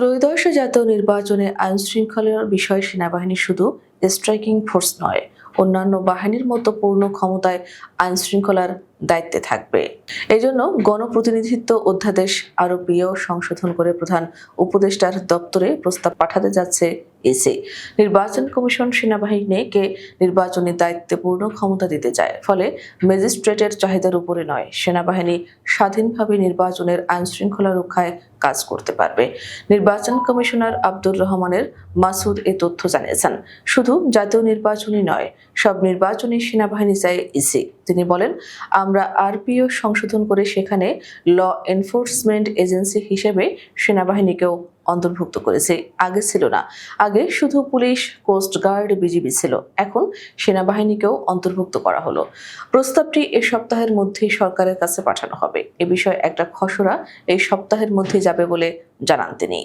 ত্রয়োদশ জাতীয় নির্বাচনে আইনশৃঙ্খলার বিষয়ে সেনাবাহিনী শুধু স্ট্রাইকিং ফোর্স নয়, অন্যান্য বাহিনীর মতো পূর্ণ ক্ষমতায় আইনশৃঙ্খলার দায়িত্বে থাকবে। এজন্য গণপ্রতিনিধিত্ব অধ্যাদেশ আরোপীয় সংশোধন করে প্রধান উপদেষ্টার দপ্তরে প্রস্তাব পাঠাতে যাচ্ছে ইসি। নির্বাচন কমিশন সেনাবাহিনীকে নির্বাচনী দায়িত্বে পূর্ণ ক্ষমতা দিতে চায়, ফলে ম্যাজিস্ট্রেটের চাহিদার উপরে নয়, সেনাবাহিনী স্বাধীনভাবে নির্বাচনের আইনশৃঙ্খলা রক্ষায় কাজ করতে পারবে। নির্বাচন কমিশনার আব্দুর রহমানের মাসুদ এ তথ্য জানিয়েছেন। শুধু জাতীয় নির্বাচনই নয়, সব নির্বাচনে সেনাবাহিনী চায় ইসি। তিনি বলেন, আমরা আরপিও সংশোধন করে সেখানে ল এনফোর্সমেন্ট এজেন্সি হিসেবে সেনাবাহিনীকেও অন্তর্ভুক্ত করেছে। আগে ছিল না, আগে শুধু পুলিশ, কোস্টগার্ড, বিজিবি ছিল, এখন সেনাবাহিনীকেও অন্তর্ভুক্ত করা হলো। প্রস্তাবটি এ সপ্তাহের মধ্যেই সরকারের কাছে পাঠানো হবে। এ বিষয়ে একটা খসড়া এই সপ্তাহের মধ্যে যাবে বলে জানান তিনি।